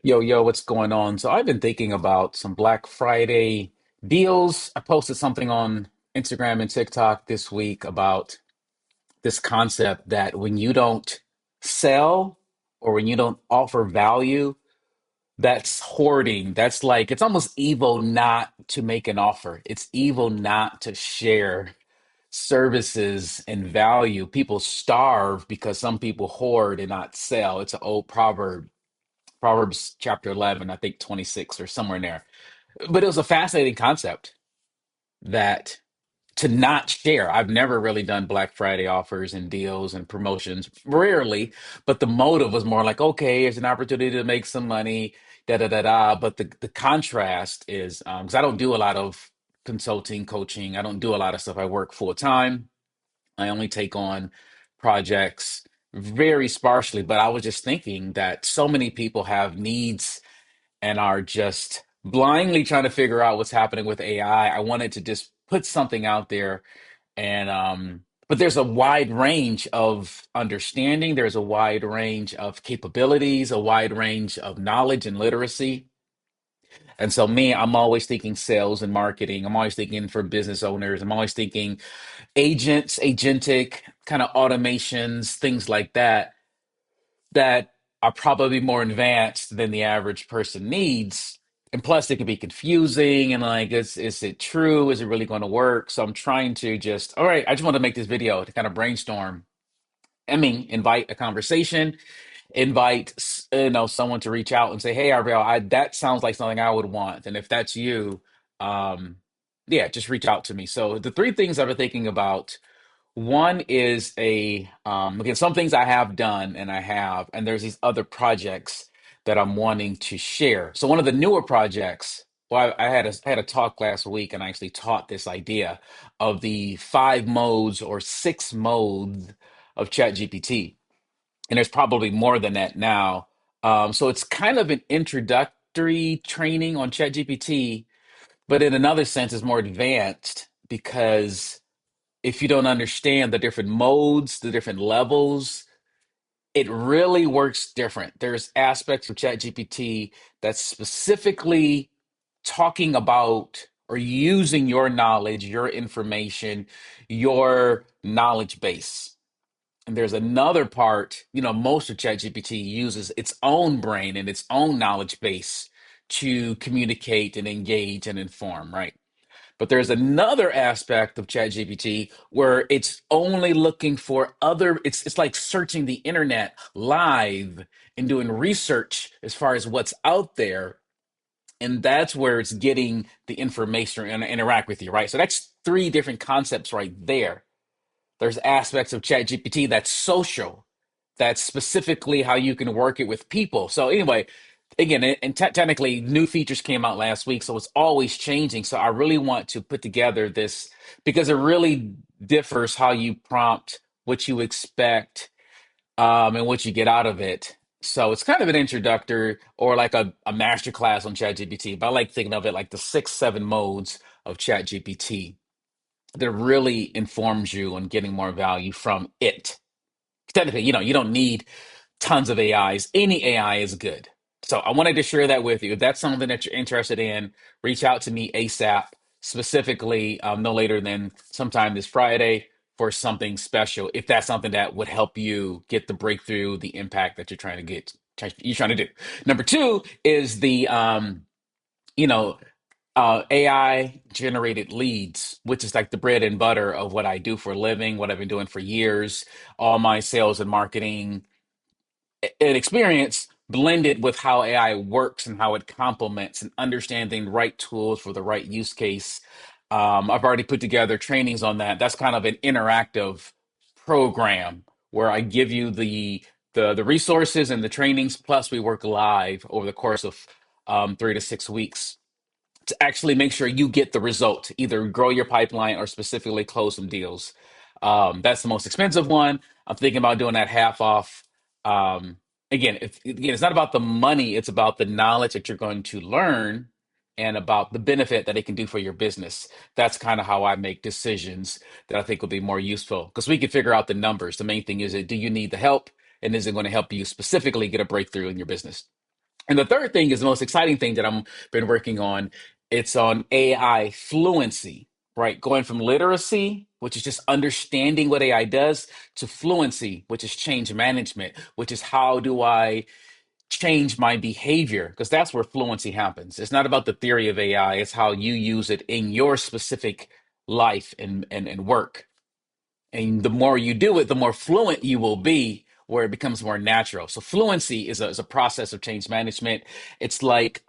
Yo, what's going on? So I've been thinking about some Black Friday deals. I posted something on Instagram and TikTok this week about this concept that when you don't sell or when you don't offer value, that's hoarding. That's like, it's almost evil not to make an offer. It's evil not to share services and value. People starve because some people hoard and not sell. It's an old proverb. Proverbs chapter 11, I think 26 or somewhere in there. But it was a fascinating concept that to not share. I've never really done Black Friday offers and deals and promotions, rarely, but the motive was more like, okay, it's an opportunity to make some money, da da da da. But the contrast is because I don't do a lot of consulting, coaching, I don't do a lot of stuff. I work full time. I only take on projects very sparsely, but I was just thinking that so many people have needs and are just blindly trying to figure out what's happening with AI. I wanted to just put something out there and but there's a wide range of understanding, there's a wide range of capabilities, a wide range of knowledge and literacy. And so me, I'm always thinking sales and marketing. I'm always thinking for business owners. I'm always thinking agents, agentic kind of automations, things like that that are probably more advanced than the average person needs. And plus, it can be confusing and like, is it true? Is it really going to work? So I'm trying to just, all right, I just want to make this video to kind of brainstorm. I mean, invite a conversation, invite someone to reach out and say, "Hey, Ariel, that sounds like something I would want." And if that's you, um, yeah, just reach out to me. So the three things I've been thinking about one is again, some things I have done and there's these other projects that I'm wanting to share. So one of the newer projects, well, I had a talk last week and I actually taught this idea of the five modes or six modes of ChatGPT. And there's probably more than that now. So it's kind of an introductory training on ChatGPT, but in another sense, it's more advanced because if you don't understand the different modes, the different levels, it really works different. There's aspects of ChatGPT that's specifically talking about or using your knowledge, your information, your knowledge base. And there's another part, most of ChatGPT uses its own brain and its own knowledge base to communicate and engage and inform, right? But there's another aspect of ChatGPT where it's only looking for it's like searching the internet live and doing research as far as what's out there. And that's where it's getting the information and interact with you, right? So that's three different concepts right there. There's aspects of ChatGPT that's social, that's specifically how you can work it with people. So anyway, again, and technically new features came out last week, so it's always changing. So I really want to put together this because it really differs how you prompt, what you expect, and what you get out of it. So it's kind of an introductory or like a master class on ChatGPT, but I like thinking of it like the six, seven modes of ChatGPT that really informs you on getting more value from it. Technically, you don't need tons of AIs. Any AI is good. So I wanted to share that with you. If that's something that you're interested in, reach out to me ASAP, specifically no later than sometime this Friday for something special. If that's something that would help you get the breakthrough, the impact that you're trying to do. Number two is the you know, AI generated leads, which is like the bread and butter of what I do for a living, what I've been doing for years, all my sales and marketing and experience blended with how AI works and how it complements and understanding the right tools for the right use case. I've already put together trainings on that. That's kind of an interactive program where I give you the resources and the trainings, plus we work live over the course of 3 to 6 weeks to actually make sure you get the result, either grow your pipeline or specifically close some deals. That's the most expensive one. I'm thinking about doing that half off. Again, it's not about the money, it's about the knowledge that you're going to learn and about the benefit that it can do for your business. That's kind of how I make decisions that I think will be more useful because we can figure out the numbers. The main thing is that do you need the help and is it going to help you specifically get a breakthrough in your business? And the third thing is the most exciting thing that I'm been working on. It's on AI fluency, right? Going from literacy, which is just understanding what AI does, to fluency, which is change management, which is how do I change my behavior? Because that's where fluency happens. It's not about the theory of AI, it's how you use it in your specific life and work. And the more you do it, the more fluent you will be, where it becomes more natural. So fluency is a process of change management. It's like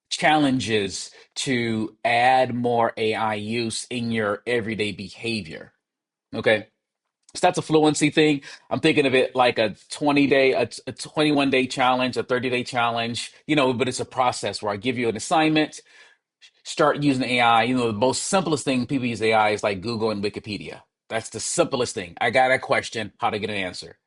challenges to add more AI use in your everyday behavior. Okay. So that's a fluency thing. I'm thinking of it like a 20-day, a 21-day challenge, a 30-day challenge, but it's a process where I give you an assignment, start using AI. The most simplest thing people use AI is like Google and Wikipedia. That's the simplest thing. I got a question, how to get an answer,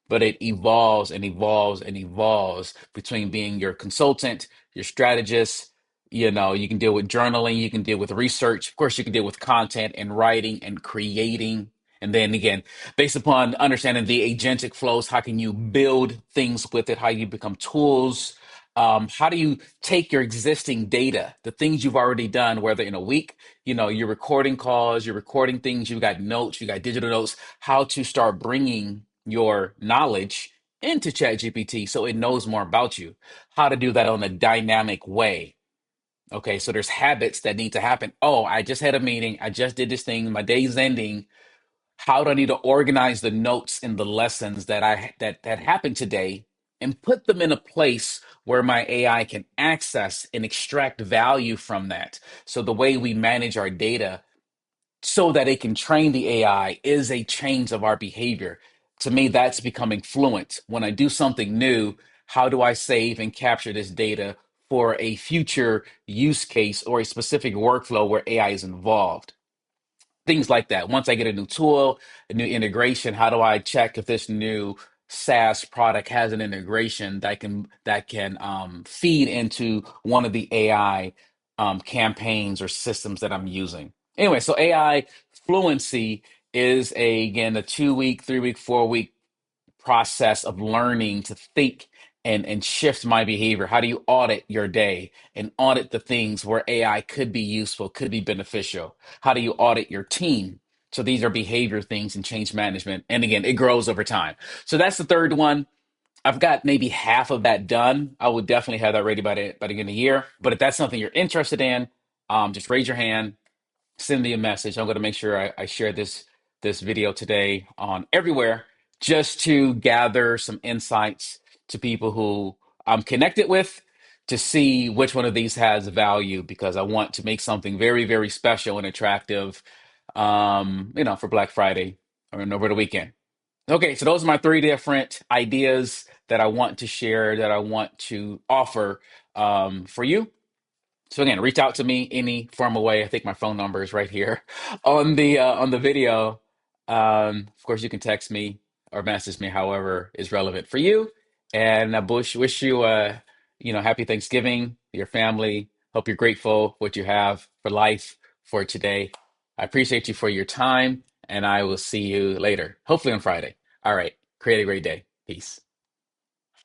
but it evolves and evolves and evolves between being your consultant, your strategist. You can deal with journaling, you can deal with research. Of course, you can deal with content and writing and creating. And then again, based upon understanding the agentic flows, how can you build things with it? How you become tools? How do you take your existing data, the things you've already done, whether in a week, you're recording calls, you're recording things, you got notes, you got digital notes, how to start bringing your knowledge into ChatGPT so it knows more about you, how to do that on a dynamic way. Okay, so there's habits that need to happen. Oh, I just had a meeting. I just did this thing. My day's ending. How do I need to organize the notes in the lessons that happened today and put them in a place where my AI can access and extract value from that? So the way we manage our data so that it can train the AI is a change of our behavior. To me, that's becoming fluent. When I do something new, how do I save and capture this data for a future use case or a specific workflow where AI is involved? Things like that. Once I get a new tool, a new integration, how do I check if this new SaaS product has an integration that can feed into one of the AI campaigns or systems that I'm using? Anyway, so AI fluency is again a 2 week, 3 week, 4 week process of learning to think and shift my behavior. How do you audit your day and audit the things where AI could be useful, could be beneficial? How do you audit your team? So these are behavior things and change management. And again, it grows over time. So that's the third one. I've got maybe half of that done. I would definitely have that ready by the end of the year. But if that's something you're interested in, just raise your hand, send me a message. I'm going to make sure I share this video today on everywhere just to gather some insights to people who I'm connected with to see which one of these has value because I want to make something very, very special and attractive, for Black Friday or over the weekend. Okay, so those are my three different ideas that I want to share, that I want to offer for you. So again, reach out to me any formal way. I think my phone number is right here on the video. Of course, you can text me or message me, however is relevant for you. And I wish you happy Thanksgiving, your family. Hope you're grateful for what you have for life for today. I appreciate you for your time, and I will see you later, hopefully on Friday. All right, create a great day. Peace.